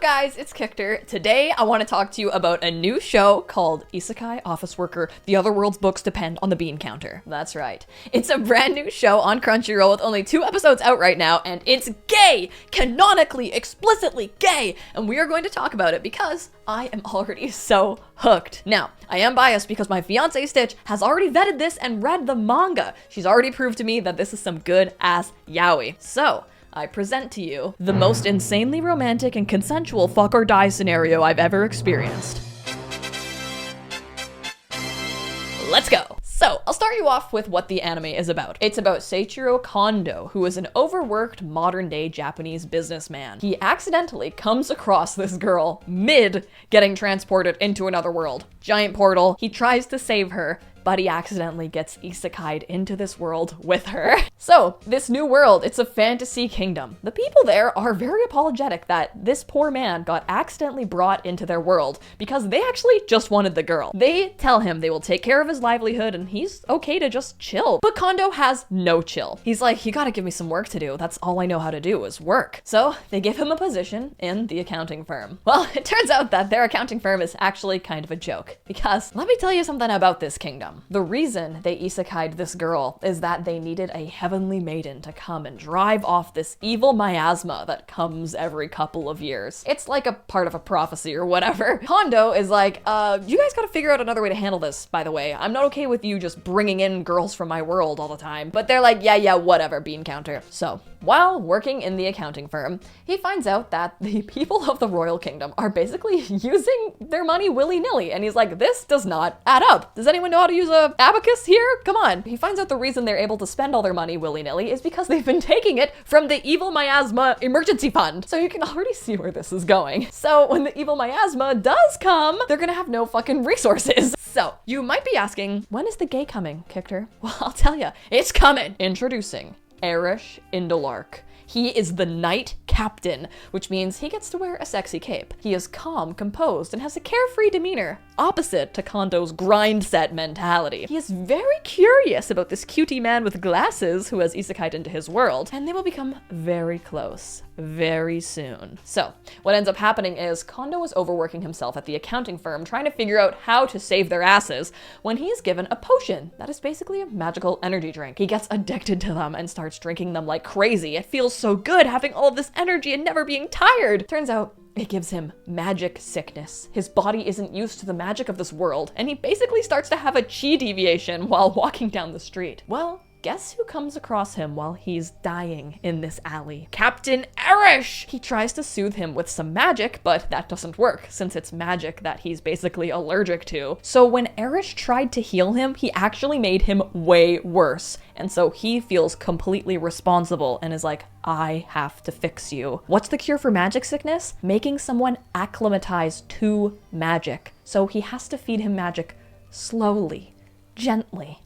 guys? It's Kictor. Today I want to talk to you about a new show called Isekai Office Worker. The Other World's books depend on the bean counter. That's right. It's a brand new show on Crunchyroll with only 2 episodes out right now, and it's gay! Canonically, explicitly gay! And we are going to talk about it because I am already so hooked. Now, I am biased because my fiance Stitch has already vetted this and read the manga. She's already proved to me that this is some good-ass yaoi. So, I present to you the most insanely romantic and consensual fuck or die scenario I've ever experienced. Let's go! So, I'll start you off with what the anime is about. It's about Seiichiro Kondo, who is an overworked modern-day Japanese businessman. He accidentally comes across this girl mid getting transported into another world. Giant portal, he tries to save her, but he accidentally gets isekai'd into this world with her. So, this new world, it's a fantasy kingdom. The people there are very apologetic that this poor man got accidentally brought into their world because they actually just wanted the girl. They tell him they will take care of his livelihood and he's okay to just chill. But Kondo has no chill. He's like, you gotta give me some work to do. That's all I know how to do is work. So, they give him a position in the accounting firm. Well, it turns out that their accounting firm is actually kind of a joke because let me tell you something about this kingdom. The reason they isekai'd this girl is that they needed a heavenly maiden to come and drive off this evil miasma that comes every couple of years. It's like a part of a prophecy or whatever. Kondo is like, you guys gotta figure out another way to handle this, by the way. I'm not okay with you just bringing in girls from my world all the time. But they're like, yeah, whatever, bean counter. So, while working in the accounting firm, he finds out that the people of the royal kingdom are basically using their money willy-nilly. And he's like, this does not add up. Does anyone know how to use a abacus here? Come on. He finds out the reason they're able to spend all their money willy-nilly is because they've been taking it from the evil miasma emergency fund. So you can already see where this is going. So when the evil miasma does come, they're gonna have no fucking resources. So you might be asking, when is the gay coming, Kictor? Well, I'll tell you, it's coming. Introducing Arish Indelark. He is the knight captain, which means he gets to wear a sexy cape. He is calm, composed, and has a carefree demeanor, opposite to Kondo's grind set mentality. He is very curious about this cutie man with glasses who has isekai'd into his world, and they will become very close very soon. So, what ends up happening is Kondo is overworking himself at the accounting firm trying to figure out how to save their asses when he is given a potion that is basically a magical energy drink. He gets addicted to them and starts drinking them like crazy. It feels so good having all of this energy and never being tired. Turns out, it gives him magic sickness. His body isn't used to the magic of this world, and he basically starts to have a chi deviation while walking down the street. Well, guess who comes across him while he's dying in this alley? Captain Arish! He tries to soothe him with some magic, but that doesn't work since it's magic that he's basically allergic to. So when Arish tried to heal him, he actually made him way worse. And so he feels completely responsible and is like, I have to fix you. What's the cure for magic sickness? Making someone acclimatize to magic. So he has to feed him magic slowly, gently,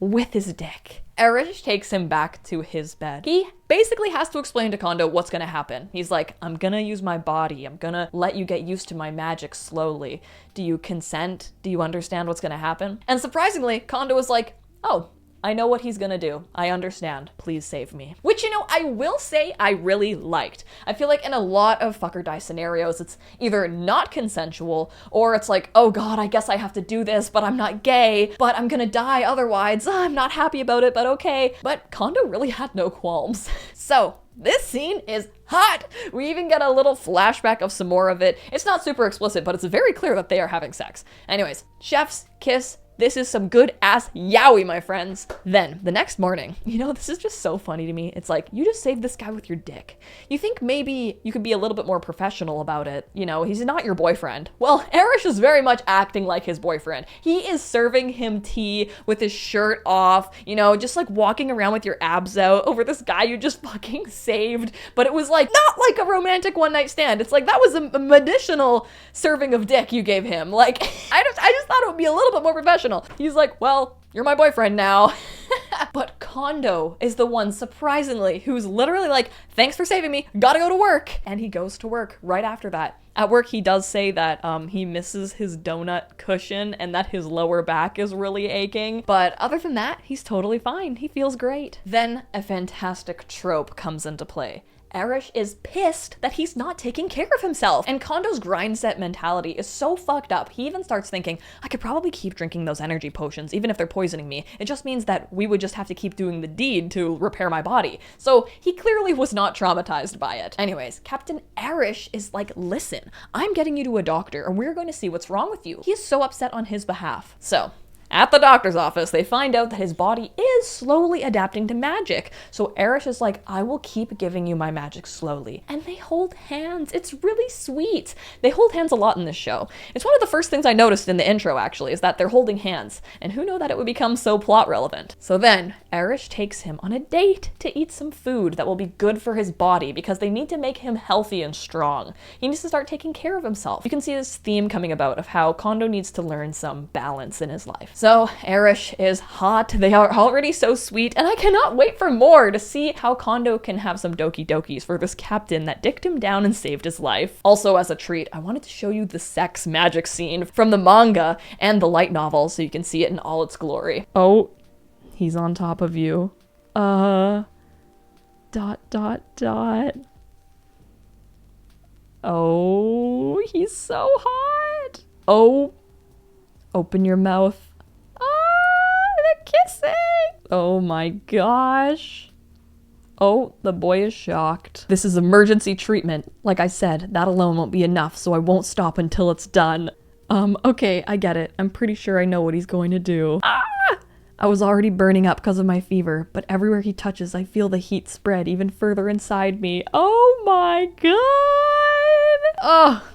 with his dick. Arish takes him back to his bed. He basically has to explain to Kondo what's gonna happen. He's like, I'm gonna use my body. I'm gonna let you get used to my magic slowly. Do you consent? Do you understand what's gonna happen? And surprisingly, Kondo is like, oh, I know what he's gonna do. I understand. Please save me. Which, you know, I will say I really liked. I feel like in a lot of fuck or die scenarios, it's either not consensual or it's like, oh god, I guess I have to do this, but I'm not gay, but I'm gonna die otherwise. I'm not happy about it, but okay. But Kondo really had no qualms. So, this scene is hot! We even get a little flashback of some more of it. It's not super explicit, but it's very clear that they are having sex. Anyways, chef's kiss. This is some good ass yaoi, my friends. Then, the next morning, you know, this is just so funny to me. It's like, you just saved this guy with your dick. You think maybe you could be a little bit more professional about it. You know, he's not your boyfriend. Well, Arish is very much acting like his boyfriend. He is serving him tea with his shirt off, you know, just like walking around with your abs out over this guy you just fucking saved. But it was like, not like a romantic one night stand. It's like, that was a medicinal serving of dick you gave him. Like, I just thought it would be a little bit more professional. He's like, well, you're my boyfriend now. But Kondo is the one, surprisingly, who's literally like, thanks for saving me, gotta go to work. And he goes to work right after that. At work, he does say that he misses his donut cushion and that his lower back is really aching. But other than that, he's totally fine. He feels great. Then a fantastic trope comes into play. Arish is pissed that he's not taking care of himself. And Kondo's grind set mentality is so fucked up. He even starts thinking, I could probably keep drinking those energy potions, even if they're poisoning me. It just means that we would just have to keep doing the deed to repair my body. So he clearly was not traumatized by it. Anyways, Captain Arish is like, listen, I'm getting you to a doctor and we're going to see what's wrong with you. He is so upset on his behalf. So, at the doctor's office, they find out that his body is slowly adapting to magic. So Arish is like, I will keep giving you my magic slowly. And they hold hands. It's really sweet. They hold hands a lot in this show. It's one of the first things I noticed in the intro, actually, is that they're holding hands. And who knew that it would become so plot relevant? So then, Arish takes him on a date to eat some food that will be good for his body because they need to make him healthy and strong. He needs to start taking care of himself. You can see this theme coming about of how Kondo needs to learn some balance in his life. So Arish is hot, they are already so sweet, and I cannot wait for more to see how Kondo can have some doki dokis for this captain that dicked him down and saved his life. Also, as a treat, I wanted to show you the sex magic scene from the manga and the light novel so you can see it in all its glory. Oh, he's on top of you. Dot. Oh, he's so hot. Oh, open your mouth. Kissing! Oh my gosh. Oh, the boy is shocked. This is emergency treatment. Like I said, that alone won't be enough, so I won't stop until it's done. Okay, I get it. I'm pretty sure I know what he's going to do. Ah! I was already burning up because of my fever, but everywhere he touches, I feel the heat spread even further inside me. Oh my god! Oh,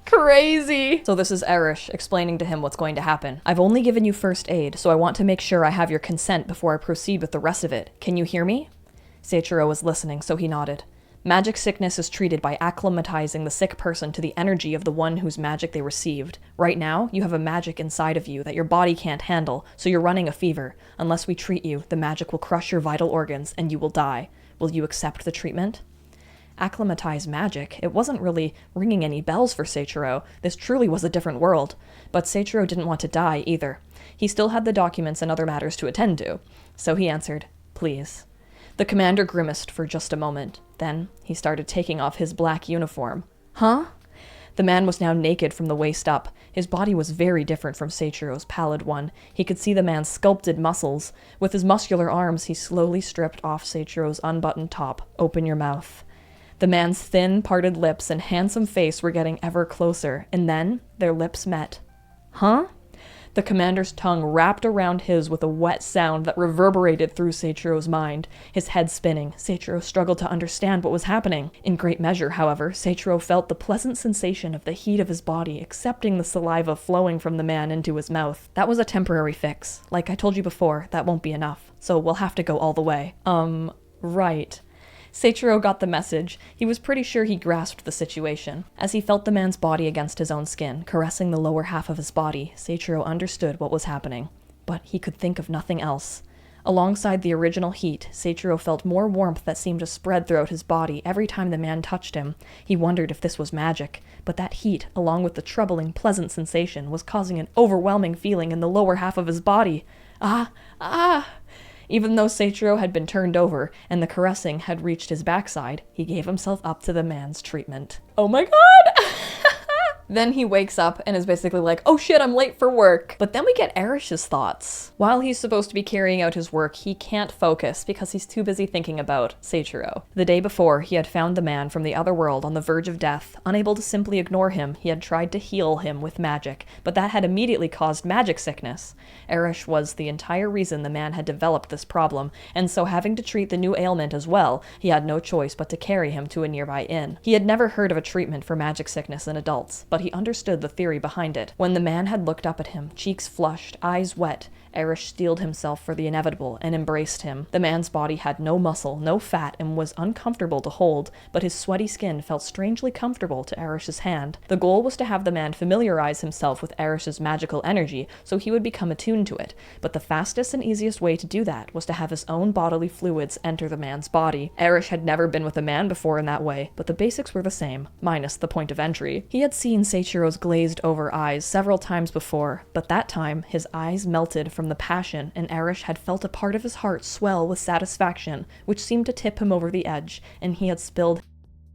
crazy. So this is Arish explaining to him what's going to happen. I've only given you first aid, so I want to make sure I have your consent before I proceed with the rest of it. Can you hear me? Seiichiro was listening, so he nodded. Magic sickness is treated by acclimatizing the sick person to the energy of the one whose magic they received. Right now, you have a magic inside of you that your body can't handle, so you're running a fever. Unless we treat you, the magic will crush your vital organs and you will die. Will you accept the treatment? Acclimatize magic? It wasn't really ringing any bells for Seiichiro. This truly was a different world. But Seiichiro didn't want to die either. He still had the documents and other matters to attend to. So he answered, please. The commander grimaced for just a moment. Then he started taking off his black uniform. Huh? The man was now naked from the waist up. His body was very different from Seiichiro's pallid one. He could see the man's sculpted muscles. With his muscular arms, he slowly stripped off Seiichiro's unbuttoned top. Open your mouth. The man's thin, parted lips and handsome face were getting ever closer, and then their lips met. Huh? The commander's tongue wrapped around his with a wet sound that reverberated through Seiichiro's mind. His head spinning, Seiichiro struggled to understand what was happening. In great measure, however, Seiichiro felt the pleasant sensation of the heat of his body accepting the saliva flowing from the man into his mouth. That was a temporary fix. Like I told you before, that won't be enough, so we'll have to go all the way. Right. Seiichiro got the message. He was pretty sure he grasped the situation. As he felt the man's body against his own skin, caressing the lower half of his body, Seiichiro understood what was happening. But he could think of nothing else. Alongside the original heat, Seiichiro felt more warmth that seemed to spread throughout his body every time the man touched him. He wondered if this was magic, but that heat, along with the troubling, pleasant sensation, was causing an overwhelming feeling in the lower half of his body. Ah! Even though Seiichiro had been turned over and the caressing had reached his backside, he gave himself up to the man's treatment. Oh my god! Then he wakes up and is basically like, oh shit, I'm late for work. But then we get Arish's thoughts. While he's supposed to be carrying out his work, he can't focus because he's too busy thinking about Seiichiro. The day before, he had found the man from the other world on the verge of death. Unable to simply ignore him, he had tried to heal him with magic, but that had immediately caused magic sickness. Arish was the entire reason the man had developed this problem, and so having to treat the new ailment as well, he had no choice but to carry him to a nearby inn. He had never heard of a treatment for magic sickness in adults, but he understood the theory behind it. When the man had looked up at him, cheeks flushed, eyes wet, Arish steeled himself for the inevitable and embraced him. The man's body had no muscle, no fat, and was uncomfortable to hold, but his sweaty skin felt strangely comfortable to Arish's hand. The goal was to have the man familiarize himself with Arish's magical energy so he would become attuned to it, but the fastest and easiest way to do that was to have his own bodily fluids enter the man's body. Arish had never been with a man before in that way, but the basics were the same, minus the point of entry. He had seen Seiichiro's glazed-over eyes several times before, but that time his eyes melted from from the passion, and Arish had felt a part of his heart swell with satisfaction, which seemed to tip him over the edge, and he had spilled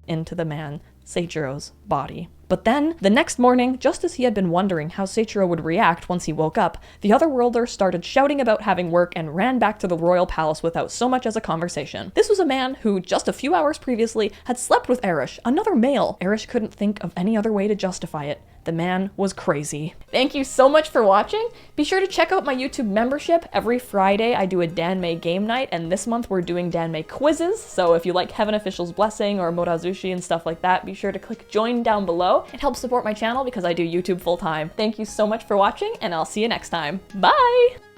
into the man, Seichiro's body. But then, the next morning, just as he had been wondering how Seichiro would react once he woke up, the otherworlder started shouting about having work and ran back to the royal palace without so much as a conversation. This was a man who, just a few hours previously, had slept with Arish, another male. Arish couldn't think of any other way to justify it. The man was crazy. Thank you so much for watching. Be sure to check out my YouTube membership. Every Friday I do a Danmei game night, and this month we're doing Danmei quizzes, so if you like Heaven Official's Blessing or Morazushi and stuff like that, be sure to click join down below. It helps support my channel because I do YouTube full time. Thank you so much for watching, and I'll see you next time. Bye!